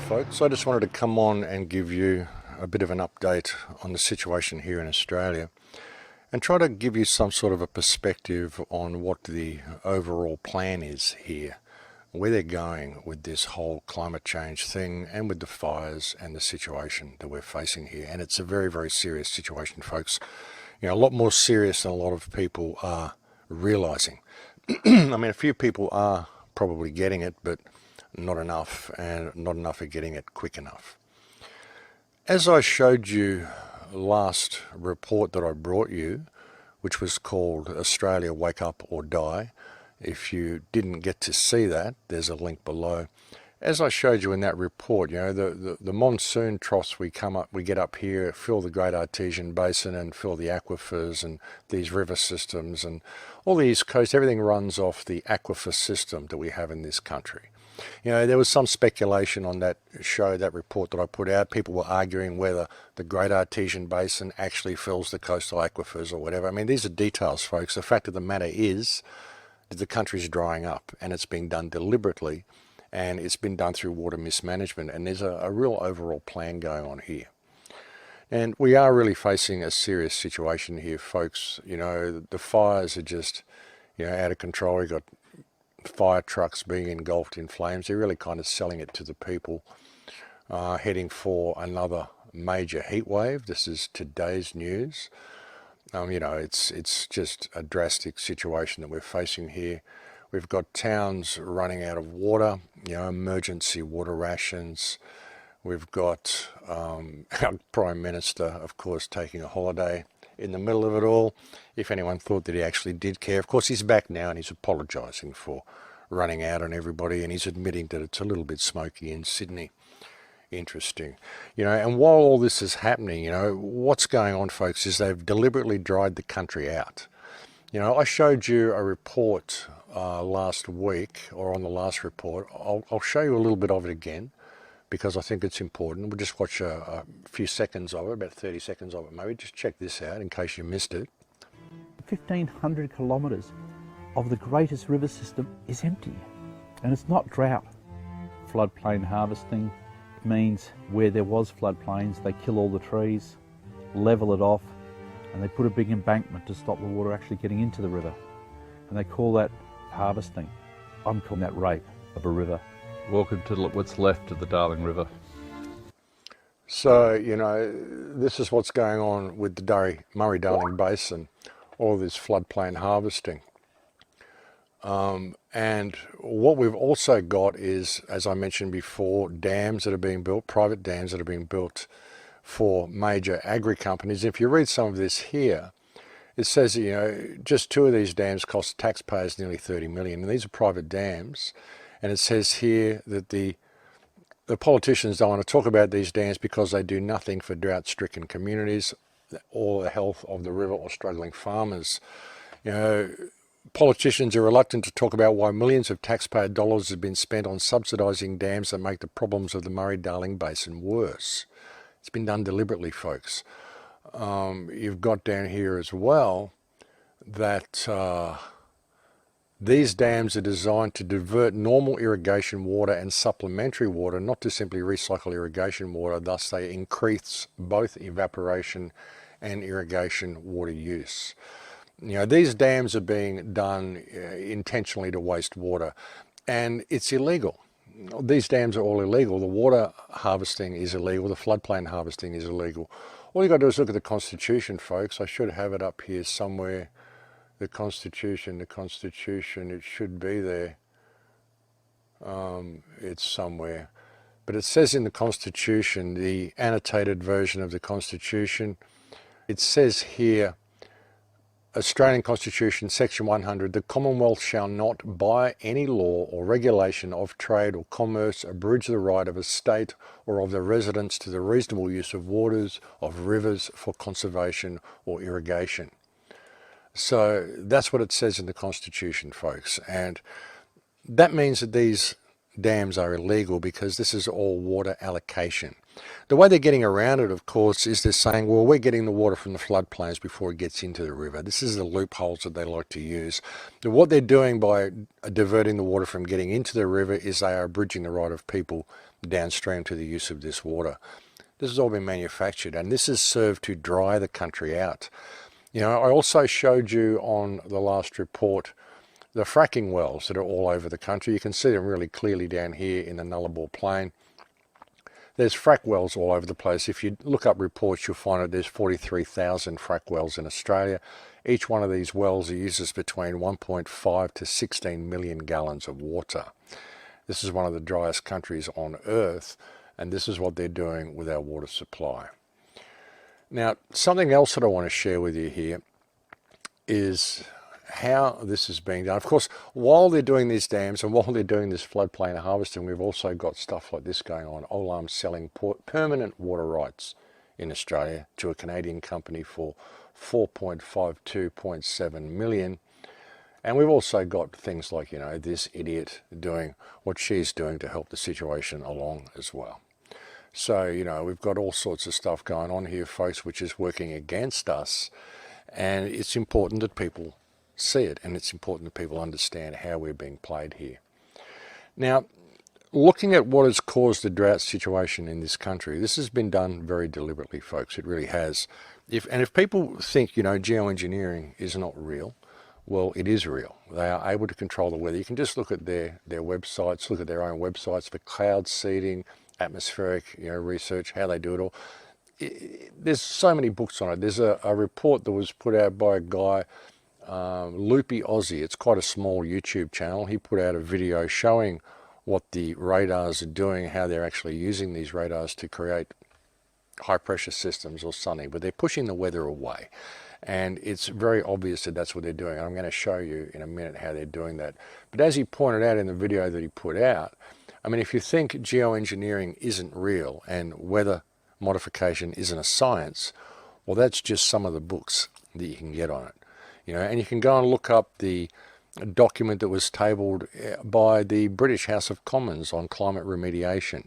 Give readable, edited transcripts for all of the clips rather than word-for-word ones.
folks. I just wanted to come on and give you a bit of an update on the situation here in Australia and try to give you some sort of a perspective on what the overall plan is here, where they're going with this whole climate change thing and with the fires and the situation that we're facing here. And it's a very, very serious situation, folks. You know, a lot more serious than a lot of people are realizing. I mean, a few people are probably getting it, but not enough, and not enough are getting it quick enough. As I showed you last report that I brought you, which was called Australia Wake Up or Die, if you didn't get to see that, there's a link below. As I showed you in that report, you know, the monsoon troughs we get up here, fill the Great Artesian Basin and fill the aquifers and these river systems and all the East Coast, everything runs off the aquifer system that we have in this country. You know, there was some speculation on that show, that report that I put out. People were arguing whether the Great Artesian Basin actually fills the coastal aquifers or whatever. I mean, these are details, folks. The fact of the matter is that the country's drying up, and it's being done deliberately, and it's been done through water mismanagement, and there's a real overall plan going on here. And we are really facing a serious situation here, folks. You know, the fires are just, you know, out of control. We've got fire trucks being engulfed in flames. They're really kind of selling it to the people, heading for another major heat wave. This is today's news. You know, it's just a drastic situation that we're facing here. We've got towns running out of water, you know, emergency water rations. We've got our Prime Minister, of course, taking a holiday in the middle of it all. If anyone thought that he actually did care, of course he's back now and he's apologising for running out on everybody, and he's admitting that it's a little bit smoky in Sydney. Interesting. You know, and while all this is happening, you know, what's going on, folks, is they've deliberately dried the country out. You know, I showed you a report last week, or on the last report. I'll show you a little bit of it again, because I think it's important. We'll just watch a few seconds of it, about 30 seconds of it maybe. Just check this out in case you missed it. 1,500 kilometres of the greatest river system is empty, and it's not drought. Floodplain harvesting means where there was floodplains, they kill all the trees, level it off, and they put a big embankment to stop the water actually getting into the river. And they call that harvesting. I'm calling that rape of a river. Welcome to what's left of the Darling River. So, you know, this is what's going on with the Murray-Darling Basin, all this floodplain harvesting. And what we've also got is, as I mentioned before, dams that are being built, private dams that are being built for major agri-companies. If you read some of this here, it says, you know, just two of these dams cost taxpayers nearly 30 million, and these are private dams. And it says here that the politicians don't want to talk about these dams because they do nothing for drought-stricken communities or the health of the river or struggling farmers. You know, politicians are reluctant to talk about why millions of taxpayer dollars have been spent on subsidising dams that make the problems of the Murray-Darling Basin worse. It's been done deliberately, folks. You've got down here as well that these dams are designed to divert normal irrigation water and supplementary water, not to simply recycle irrigation water. Thus, they increase both evaporation and irrigation water use. You know, these dams are being done intentionally to waste water, and it's illegal. These dams are all illegal. The water harvesting is illegal. The floodplain harvesting is illegal. All you've got to do is look at the Constitution, folks. I should have it up here somewhere. The Constitution, it should be there. It's somewhere. But it says in the Constitution, the annotated version of the Constitution, it says here, Australian Constitution, Section 100, the Commonwealth shall not, by any law or regulation of trade or commerce, abridge the right of a state or of the residents to the reasonable use of waters, of rivers for conservation or irrigation. So that's what it says in the Constitution, folks. And that means that these dams are illegal because this is all water allocation. The way they're getting around it, of course, is they're saying, well, we're getting the water from the floodplains before it gets into the river. This is the loopholes that they like to use. And what they're doing by diverting the water from getting into the river is they are abridging the right of people downstream to the use of this water. This has all been manufactured, and this has served to dry the country out. You know, I also showed you on the last report the fracking wells that are all over the country. You can see them really clearly down here in the Nullarbor Plain. There's frack wells all over the place. If you look up reports, you'll find that there's 43,000 frack wells in Australia. Each one of these wells uses between 1.5 to 16 million gallons of water. This is one of the driest countries on earth, and this is what they're doing with our water supply. Now, something else that I want to share with you here is how this is being done. Of course, while they're doing these dams and while they're doing this floodplain harvesting, we've also got stuff like this going on. Olam's selling permanent water rights in Australia to a Canadian company for 4.52.7 million. And we've also got things like, you know, this idiot doing what she's doing to help the situation along as well. So, you know, we've got all sorts of stuff going on here, folks, which is working against us. And it's important that people see it, and it's important that people understand how we're being played here. Now, looking at what has caused the drought situation in this country, this has been done very deliberately, folks. It really has. If people think, you know, geoengineering is not real, well, it is real. They are able to control the weather. You can just look at their websites, look at their own websites for cloud seeding, atmospheric, you know, research, how they do it all. There's so many books on it. There's a report that was put out by a guy, Loopy Aussie. It's quite a small YouTube channel. He put out a video showing what the radars are doing, how they're actually using these radars to create high pressure systems or something, but they're pushing the weather away. And it's very obvious that that's what they're doing. I'm going to show you in a minute how they're doing that. But as he pointed out in the video that he put out, I mean, if you think geoengineering isn't real and weather modification isn't a science, well, that's just some of the books that you can get on it. You know, and you can go and look up the document that was tabled by the British House of Commons on climate remediation.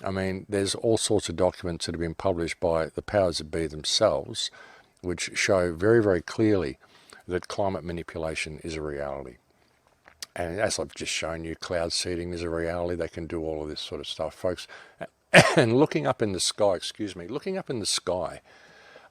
I mean, there's all sorts of documents that have been published by the powers that be themselves, which show very, very clearly that climate manipulation is a reality. And as I've just shown you, cloud seeding is a reality. They can do all of this sort of stuff, folks. And looking up in the sky, looking up in the sky,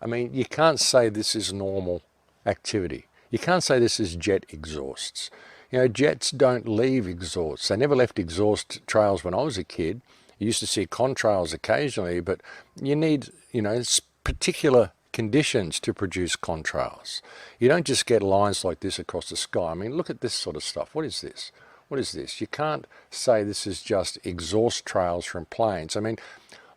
I mean, you can't say this is normal activity. You can't say this is jet exhausts. You know, jets don't leave exhausts. They never left exhaust trails when I was a kid. You used to see contrails occasionally, but you need, you know, particular conditions to produce contrails. You don't just get lines like this across the sky. I mean, look at this sort of stuff. What is this? What is this? You can't say this is just exhaust trails from planes. I mean,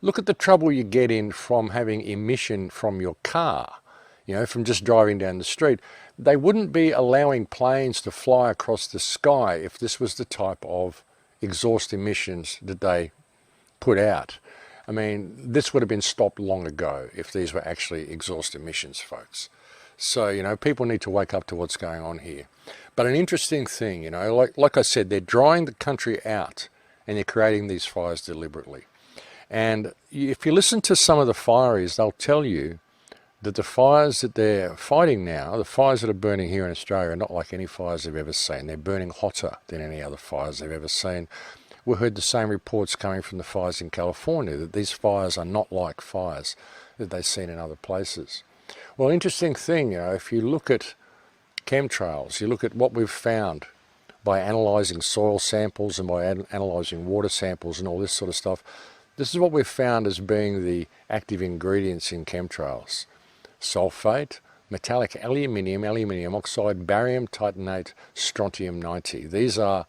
look at the trouble you get in from having emission from your car, you know, from just driving down the street. They wouldn't be allowing planes to fly across the sky if this was the type of exhaust emissions that they put out. I mean, this would have been stopped long ago if these were actually exhaust emissions, folks. So, you know, people need to wake up to what's going on here. But an interesting thing, you know, like I said, they're drying the country out and they're creating these fires deliberately. And if you listen to some of the fireys, they'll tell you that the fires that they're fighting now, the fires that are burning here in Australia, are not like any fires they've ever seen. They're burning hotter than any other fires they've ever seen. We heard the same reports coming from the fires in California, that these fires are not like fires that they've seen in other places. Well, interesting thing, you know, if you look at chemtrails, you look at what we've found by analysing soil samples and by analysing water samples and all this sort of stuff, this is what we've found as being the active ingredients in chemtrails. Sulfate, metallic aluminium, aluminium oxide, barium titanate, strontium-90. These are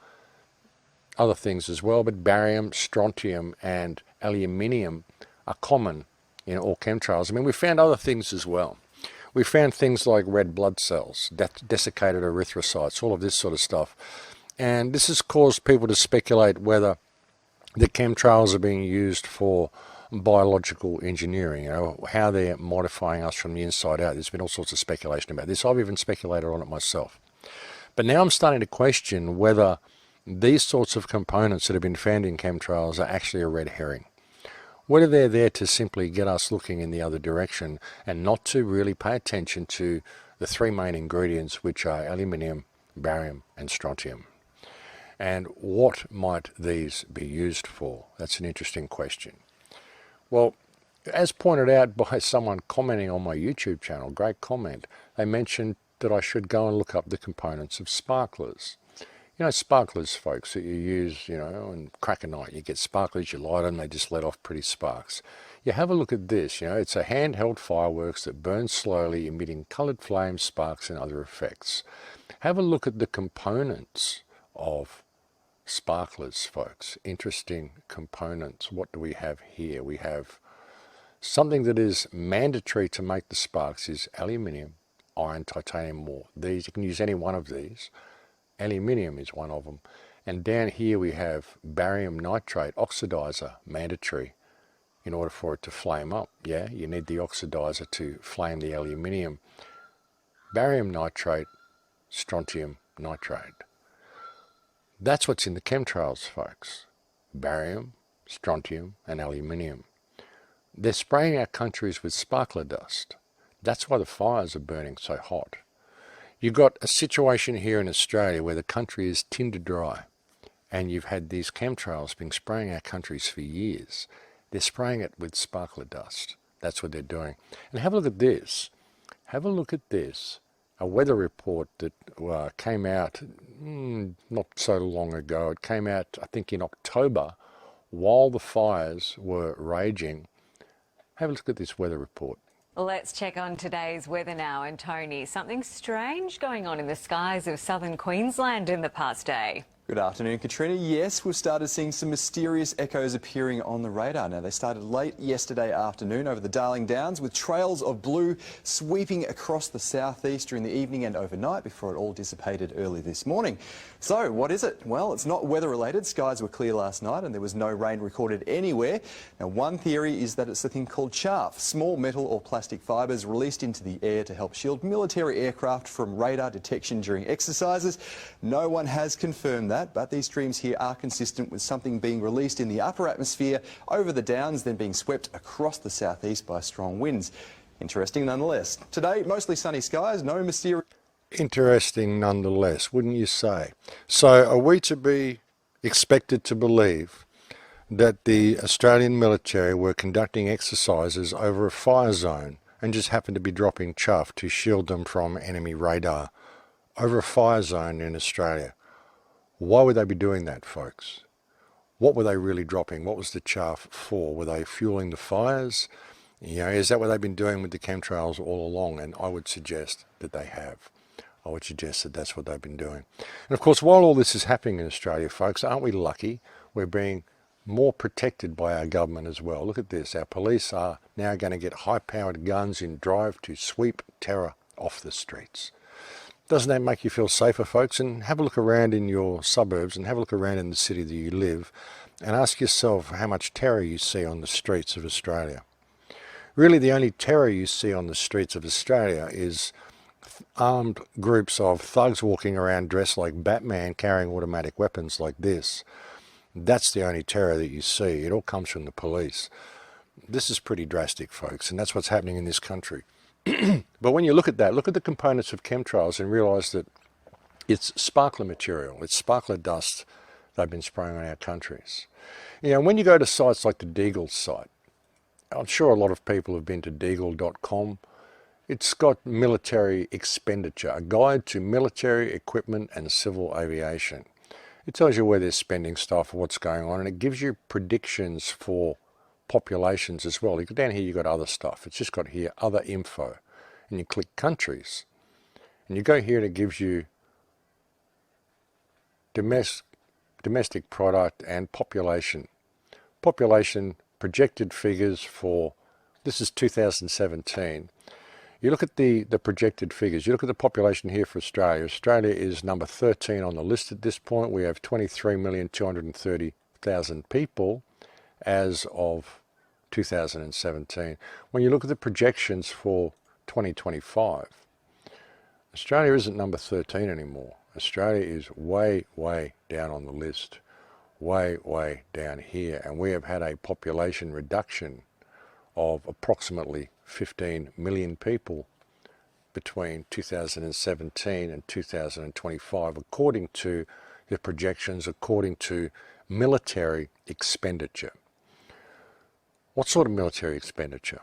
other things as well, but barium, strontium and aluminium are common in all chemtrails. I mean, we found other things as well. We found things like red blood cells, desiccated erythrocytes, all of this sort of stuff. And this has caused people to speculate whether the chemtrails are being used for biological engineering, you know, how they're modifying us from the inside out. There's been all sorts of speculation about this. I've even speculated on it myself. But now I'm starting to question whether these sorts of components that have been found in chemtrails are actually a red herring. Whether they're there to simply get us looking in the other direction and not to really pay attention to the three main ingredients, which are aluminium, barium and strontium. And what might these be used for? That's an interesting question. Well, as pointed out by someone commenting on my YouTube channel, great comment, they mentioned that I should go and look up the components of sparklers. You know, sparklers, folks, that you use, you know, on crack a night. You get sparklers, you light them, they just let off pretty sparks. You have a look at this, you know, it's a handheld fireworks that burns slowly, emitting coloured flames, sparks and other effects. Have a look at the components of sparklers, folks. Interesting components. What do we have here? We have something that is mandatory to make the sparks is aluminium, iron, titanium ore. These, you can use any one of these. Aluminium is one of them. And down here we have barium nitrate oxidizer, mandatory in order for it to flame up. Yeah, you need the oxidizer to flame the aluminium. Barium nitrate, strontium nitrate. That's what's in the chemtrails, folks. Barium, strontium and aluminium. They're spraying our countries with sparkler dust. That's why the fires are burning so hot. You've got a situation here in Australia where the country is tinder dry, and you've had these chemtrails been spraying our countries for years. They're spraying it with sparkler dust. That's what they're doing. And have a look at this. Have a look at this. A weather report that came out not so long ago. It came out, I think, in October, while the fires were raging. Have a look at this weather report. Let's check on today's weather now. And Tony, something strange going on in the skies of southern Queensland in the past day. Good afternoon, Katrina. Yes, we've started seeing some mysterious echoes appearing on the radar. Now, they started late yesterday afternoon over the Darling Downs with trails of blue sweeping across the southeast during the evening and overnight before it all dissipated early this morning. So, what is it? Well, it's not weather-related. Skies were clear last night and there was no rain recorded anywhere. Now, one theory is that it's a thing called chaff, small metal or plastic fibres released into the air to help shield military aircraft from radar detection during exercises. No one has confirmed that, but these streams here are consistent with something being released in the upper atmosphere over the downs, then being swept across the southeast by strong winds. Interesting nonetheless. Today, mostly sunny skies, no mysterious... Interesting nonetheless, wouldn't you say? So are we to be expected to believe that the Australian military were conducting exercises over a fire zone and just happened to be dropping chaff to shield them from enemy radar over a fire zone in Australia? Why would they be doing that, folks? What were they really dropping? What was the chaff for? Were they fueling the fires? You know, is that what they've been doing with the chemtrails all along? And I would suggest that they have. I would suggest that that's what they've been doing. And of course, while all this is happening in Australia, folks, aren't we lucky? We're being more protected by our government as well. Look at this. Our police are now going to get high-powered guns in drive to sweep terror off the streets. Doesn't that make you feel safer, folks? And have a look around in your suburbs and have a look around in the city that you live and ask yourself how much terror you see on the streets of Australia. Really, the only terror you see on the streets of Australia is armed groups of thugs walking around dressed like Batman carrying automatic weapons like this. That's the only terror that you see. It all comes from the police. This is pretty drastic, folks, and that's what's happening in this country. But when you look at that, look at the components of chemtrails and realise that it's sparkler material, it's sparkler dust they've been spraying on our countries. You know, when you go to sites like the Deagle site, I'm sure a lot of people have been to deagle.com. It's got military expenditure, a guide to military equipment and civil aviation. It tells you where they're spending stuff, what's going on, and it gives you predictions for populations as well. You go down here, you've got other stuff. It's just got here other info. And you click countries. And you go here and it gives you domestic product and population. Population projected figures for, this is 2017. You look at the projected figures. You look at the population here for Australia. Australia is number 13 on the list at this point. We have 23,230,000 people as of 2017. When you look at the projections for 2025, Australia isn't number 13 anymore. Australia is way, way down on the list. Way, way down here. And we have had a population reduction of approximately 15 million people between 2017 and 2025, according to the projections according to military expenditure. What sort of military expenditure?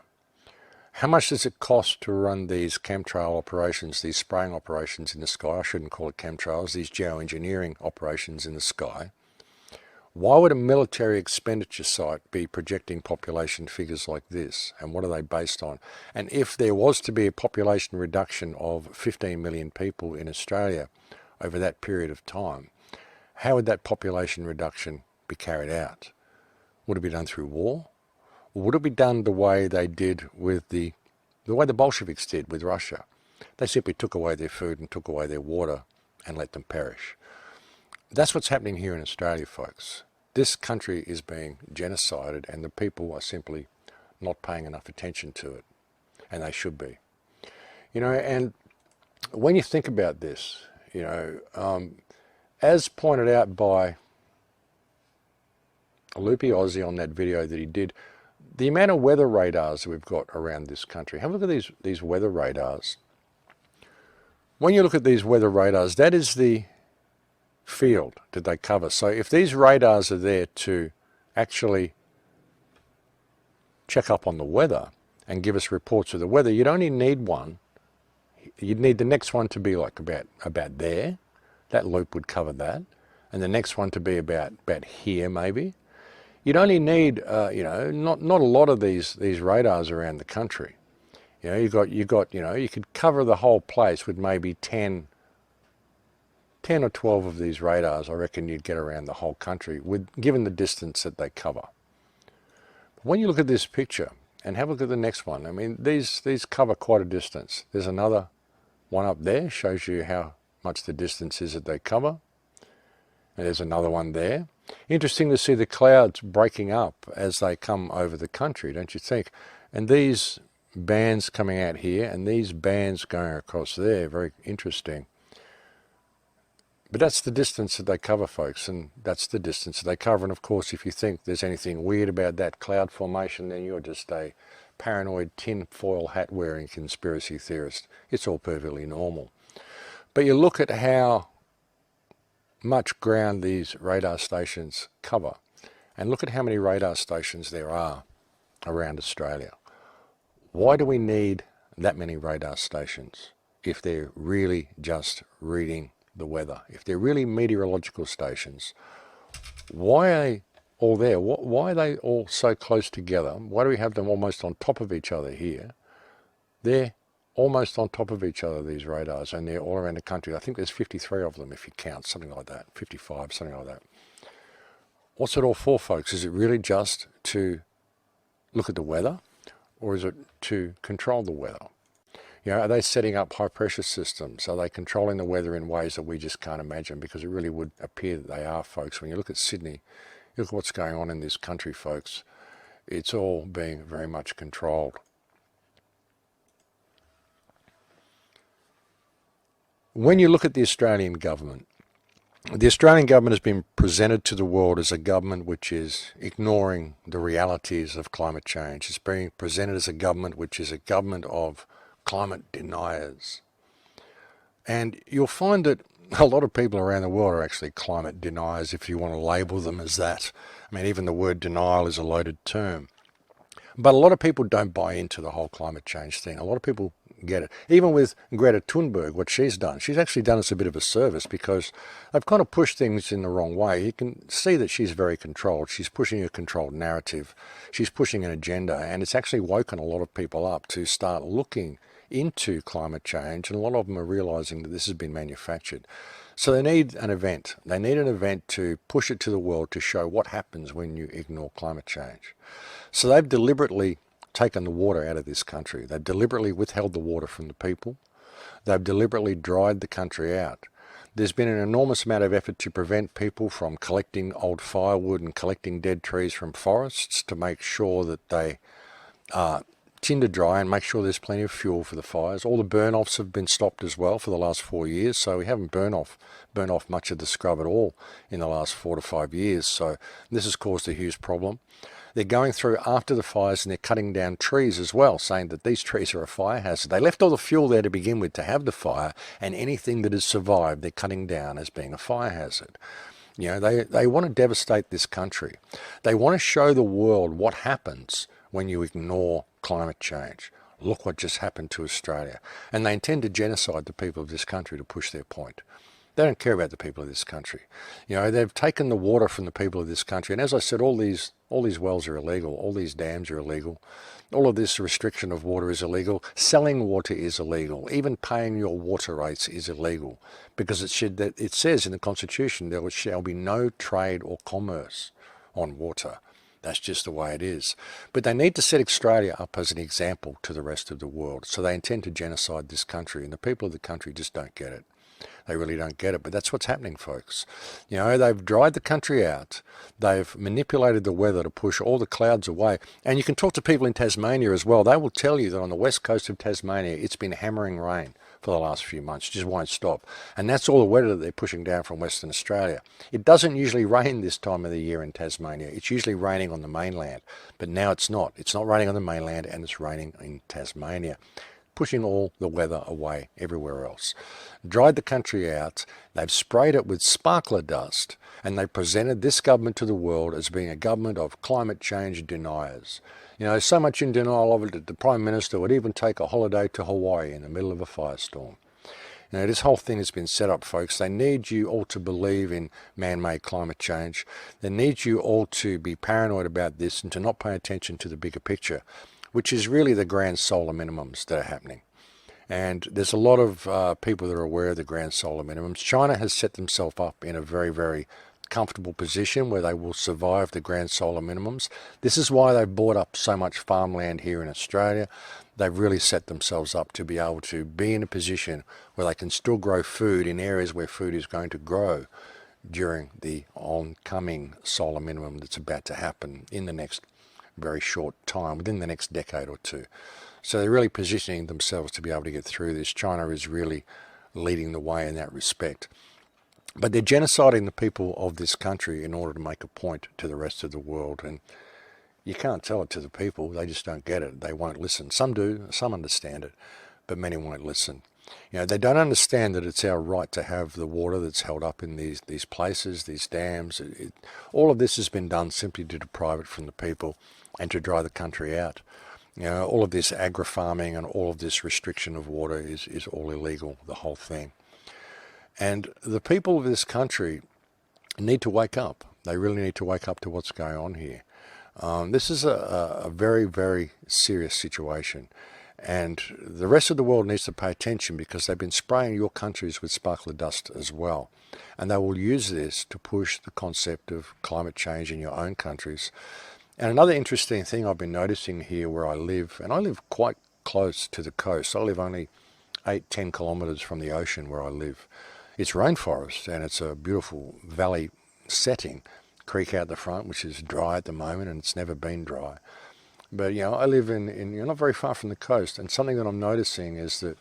How much does it cost to run these chemtrail operations, these spraying operations in the sky? I shouldn't call it chemtrails, these geoengineering operations in the sky. Why would a military expenditure site be projecting population figures like this? And what are they based on? And if there was to be a population reduction of 15 million people in Australia over that period of time, how would that population reduction be carried out? Would it be done through war? Or would it be done the way they did with the way the Bolsheviks did with Russia? They simply took away their food and took away their water and let them perish. That's what's happening here in Australia, folks. This country is being genocided and the people are simply not paying enough attention to it. And they should be. You know, and when you think about this, you know, as pointed out by Loopy Aussie on that video that he did, the amount of weather radars we've got around this country. Have a look at these weather radars. When you look at these weather radars, that is the field that they cover. So if these radars are there to actually check up on the weather and give us reports of the weather, you'd only need one. You'd need the next one to be like about there. That loop would cover that. And the next one to be about here maybe. You'd only need, you know, not a lot of these radars around the country. You know, you got, you know, you could cover the whole place with maybe 10 or 12 of these radars. I reckon you'd get around the whole country, given the distance that they cover. When you look at this picture, and have a look at the next one, I mean, these cover quite a distance. There's another one up there, shows you how much the distance is that they cover. And there's another one there. Interesting to see the clouds breaking up as they come over the country, don't you think? And these bands coming out here and these bands going across there, very interesting. But that's the distance that they cover, folks, and that's the distance that they cover. And of course, if you think there's anything weird about that cloud formation, then you're just a paranoid tinfoil hat wearing conspiracy theorist. It's all perfectly normal. But you look at how much ground these radar stations cover, and look at how many radar stations there are around Australia. Why do we need that many radar stations if they're really just reading the weather? If they're really meteorological stations, why are they all there? Why are they all so close together? Why do we have them almost on top of each other here? They're almost on top of each other, these radars, and they're all around the country. I think there's 53 of them if you count, something like that, 55, something like that. What's it all for, folks? Is it really just to look at the weather, or is it to control the weather? You know, are they setting up high pressure systems? Are they controlling the weather in ways that we just can't imagine? Because it really would appear that they are, folks. When you look at Sydney, you look at what's going on in this country, folks. It's all being very much controlled. When you look at the Australian government has been presented to the world as a government which is ignoring the realities of climate change. It's being presented as a government which is a government of climate deniers. And you'll find that a lot of people around the world are actually climate deniers, if you want to label them as that. I mean, even the word denial is a loaded term. But a lot of people don't buy into the whole climate change thing. A lot of people get it. Even with Greta Thunberg, what she's done, she's actually done us a bit of a service because they've kind of pushed things in the wrong way. You can see that she's very controlled. She's pushing a controlled narrative. She's pushing an agenda, and it's actually woken a lot of people up to start looking into climate change, and a lot of them are realizing that this has been manufactured. So they need an event. They need an event to push it to the world to show what happens when you ignore climate change. So they've deliberately taken the water out of this country. They've deliberately withheld the water from the people. They've deliberately dried the country out. There's been an enormous amount of effort to prevent people from collecting old firewood and collecting dead trees from forests to make sure that they tinder dry and make sure there's plenty of fuel for the fires. All the burn-offs have been stopped as well for the last 4 years, so we haven't burn off much of the scrub at all in the last 4 to 5 years. So this has caused a huge problem. They're going through after the fires and they're cutting down trees as well, saying that these trees are a fire hazard. They left all the fuel there to begin with to have the fire, and anything that has survived they're cutting down as being a fire hazard. You know, they want to devastate this country. They want to show the world what happens when you ignore climate change. Look what just happened to Australia. And they intend to genocide the people of this country to push their point. They don't care about the people of this country. You know, they've taken the water from the people of this country. And as I said, all these wells are illegal. All these dams are illegal. All of this restriction of water is illegal. Selling water is illegal. Even paying your water rates is illegal, because it says in the Constitution there shall be no trade or commerce on water. That's just the way it is. But they need to set Australia up as an example to the rest of the world. So they intend to genocide this country, and the people of the country just don't get it. They really don't get it, but that's what's happening, folks. You know, they've dried the country out. They've manipulated the weather to push all the clouds away. And you can talk to people in Tasmania as well. They will tell you that on the west coast of Tasmania, it's been hammering rain for the last few months. It just won't stop. And that's all the weather that they're pushing down from Western Australia. It doesn't usually rain this time of the year in Tasmania. It's usually raining on the mainland. But now it's not. It's not raining on the mainland, and it's raining in Tasmania, pushing all the weather away everywhere else. Dried the country out, they've sprayed it with sparkler dust, and they presented this government to the world as being a government of climate change deniers. You know, so much in denial of it that the Prime Minister would even take a holiday to Hawaii in the middle of a firestorm. You know, this whole thing has been set up, folks. They need you all to believe in man-made climate change. They need you all to be paranoid about this and to not pay attention to the bigger picture, which is really the grand solar minimums that are happening. And there's a lot of people that are aware of the grand solar minimums. China has set themselves up in a very, very comfortable position where they will survive the grand solar minimums. This is why they've bought up so much farmland here in Australia. They've really set themselves up to be able to be in a position where they can still grow food in areas where food is going to grow during the oncoming solar minimum that's about to happen in the next very short time, within the next decade or two. So they're really positioning themselves to be able to get through this. China is really leading the way in that respect. But they're genociding the people of this country in order to make a point to the rest of the world. And you can't tell it to the people. They just don't get it. They won't listen. Some do. Some understand it. But many won't listen. You know, they don't understand that it's our right to have the water that's held up in these places, these dams. All of this has been done simply to deprive it from the people and to dry the country out. You know, all of this agri-farming and all of this restriction of water is all illegal, the whole thing. And the people of this country need to wake up. They really need to wake up to what's going on here. This is a very, very serious situation. And the rest of the world needs to pay attention, because they've been spraying your countries with sparkler dust as well. And they will use this to push the concept of climate change in your own countries. And another interesting thing I've been noticing here where I live, and I live quite close to the coast. I live only 8-10 kilometres from the ocean where I live. It's rainforest, and it's a beautiful valley setting. Creek out the front, which is dry at the moment, and it's never been dry. But, you know, I live in not very far from the coast, and something that I'm noticing is that,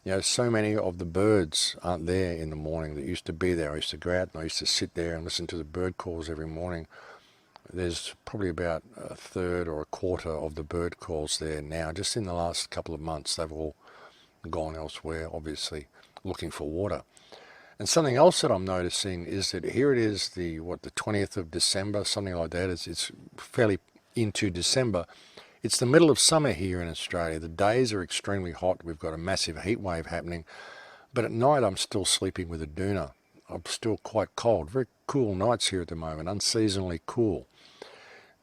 you know, so many of the birds aren't there in the morning that used to be there. I used to go out and I used to sit there and listen to the bird calls every morning. There's probably about a third or a quarter of the bird calls there now. Just in the last couple of months, they've all gone elsewhere, obviously, looking for water. And something else that I'm noticing is that here it is, the 20th of December, something like that. It's fairly into December. It's the middle of summer here in Australia. The days are extremely hot. We've got a massive heat wave happening. But at night, I'm still sleeping with a doona. I'm still quite cold. Very cool nights here at the moment, unseasonably cool.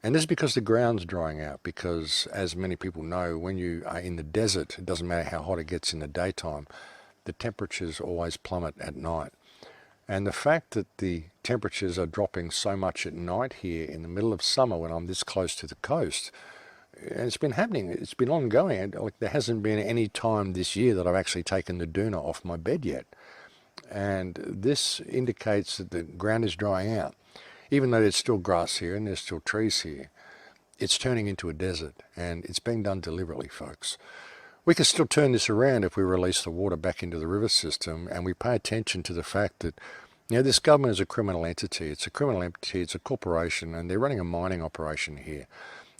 And this is because the ground's drying out, because as many people know, when you are in the desert, it doesn't matter how hot it gets in the daytime, the temperatures always plummet at night. And the fact that the temperatures are dropping so much at night here in the middle of summer when I'm this close to the coast, and it's been happening, it's been ongoing. There hasn't been any time this year that I've actually taken the doona off my bed yet. And this indicates that the ground is drying out. Even though there's still grass here and there's still trees here, it's turning into a desert, and it's being done deliberately, folks. We can still turn this around if we release the water back into the river system and we pay attention to the fact that, you know, this government is a criminal entity. It's a criminal entity, it's a corporation, and they're running a mining operation here.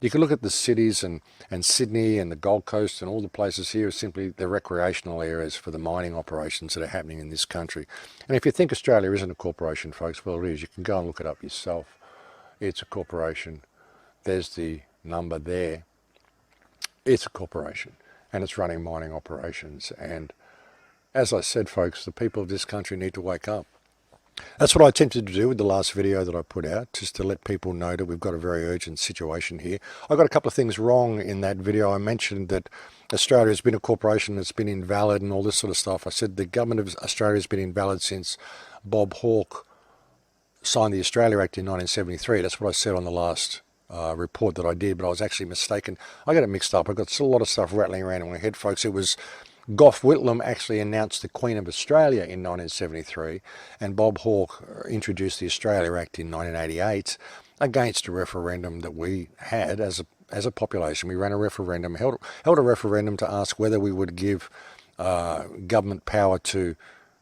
You can look at the cities and Sydney and the Gold Coast and all the places here are simply the recreational areas for the mining operations that are happening in this country. And if you think Australia isn't a corporation, folks, well, it is. You can go and look it up yourself. It's a corporation. There's the number there. It's a corporation, and it's running mining operations. And as I said, folks, the people of this country need to wake up. That's what I attempted to do with the last video that I put out, just to let people know that we've got a very urgent situation here. I got a couple of things wrong in that video. I mentioned that Australia has been a corporation that's been invalid and all this sort of stuff. I said the government of Australia has been invalid since Bob Hawke signed the Australia Act in 1973. That's what I said on the last report that I did, but I was actually mistaken. I got it mixed up. I got still a lot of stuff rattling around in my head, folks. It was Gough Whitlam actually announced the Queen of Australia in 1973, and Bob Hawke introduced the Australia Act in 1988 against a referendum that we had as a population. We ran a referendum, held a referendum to ask whether we would give government power to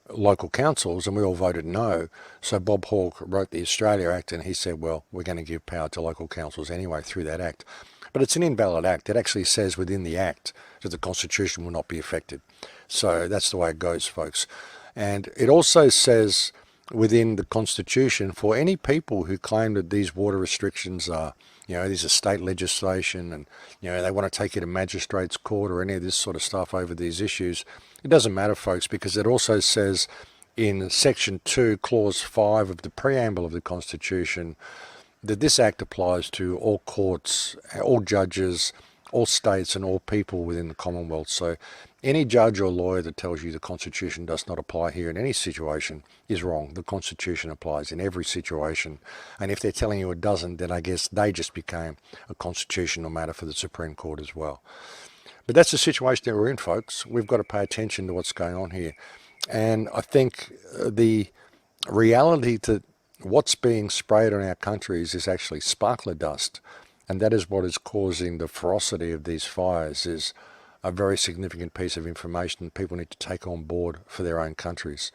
local councils, and we all voted no. So Bob Hawke wrote the Australia Act, and he said, well, we're going to give power to local councils anyway through that act. But it's an invalid act. It actually says within the act that the Constitution will not be affected. So that's the way it goes, folks. And it also says within the Constitution, for any people who claim that these water restrictions are, these are state legislation and, they want to take you to magistrates court or any of this sort of stuff over these issues, it doesn't matter, folks, because it also says in Section 2, Clause 5 of the preamble of the Constitution that this act applies to all courts, all judges, all states and all people within the Commonwealth. So any judge or lawyer that tells you the Constitution does not apply here in any situation is wrong. The Constitution applies in every situation. And if they're telling you it doesn't, then I guess they just became a constitutional matter for the Supreme Court as well. But that's the situation that we're in, folks. We've got to pay attention to what's going on here. And I think the reality to what's being sprayed on our countries is actually sparkler dust. And that is what is causing the ferocity of these fires, is a very significant piece of information that people need to take on board for their own countries.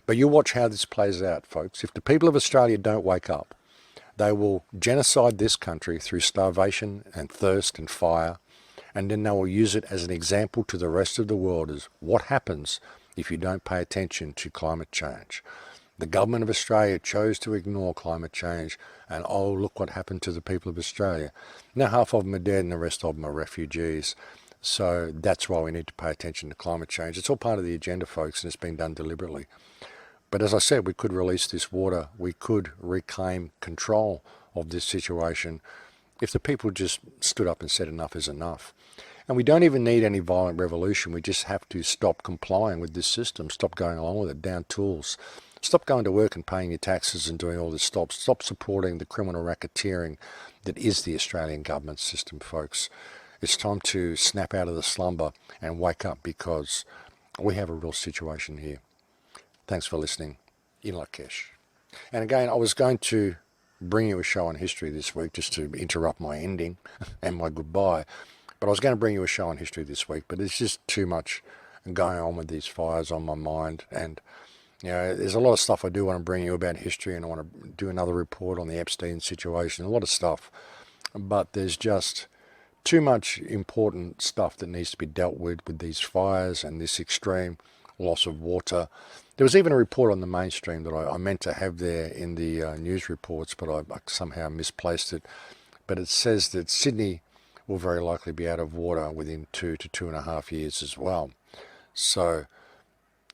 But you watch how this plays out, folks. If the people of Australia don't wake up, they will genocide this country through starvation and thirst and fire, and then they will use it as an example to the rest of the world as what happens if you don't pay attention to climate change. The government of Australia chose to ignore climate change, and oh, look what happened to the people of Australia. Now half of them are dead and the rest of them are refugees. So that's why we need to pay attention to climate change. It's all part of the agenda, folks, and it's being done deliberately. But as I said, we could release this water. We could reclaim control of this situation if the people just stood up and said enough is enough. And we don't even need any violent revolution. We just have to stop complying with this system, stop going along with it, down tools. Stop going to work and paying your taxes and doing all this. Stop supporting the criminal racketeering that is the Australian government system, folks. It's time to snap out of the slumber and wake up, because we have a real situation here. Thanks for listening. In Lakesh. And again, I was going to bring you a show on history this week, just to interrupt my ending and my goodbye. But I was going to bring you a show on history this week, but it's just too much going on with these fires on my mind. And there's a lot of stuff I do want to bring you about history, and I want to do another report on the Epstein situation, a lot of stuff. But there's just too much important stuff that needs to be dealt with these fires and this extreme loss of water. There was even a report on the mainstream that I meant to have there in the news reports, but I somehow misplaced it. But it says that Sydney will very likely be out of water within 2 to 2.5 years as well. So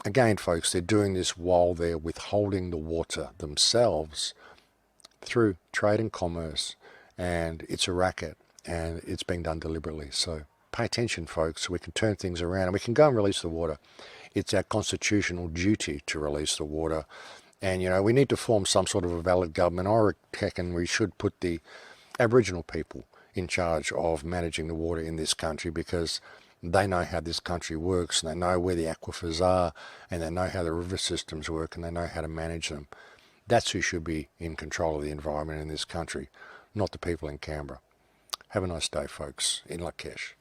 again, folks, they're doing this while they're withholding the water themselves through trade and commerce, and it's a racket, and it's being done deliberately. So pay attention, folks, so we can turn things around and we can go and release the water. It's our constitutional duty to release the water. And, we need to form some sort of a valid government. I reckon we should put the Aboriginal people in charge of managing the water in this country, because they know how this country works, and they know where the aquifers are, and they know how the river systems work, and they know how to manage them. That's who should be in control of the environment in this country, not the people in Canberra. Have a nice day, folks. In Lakesh.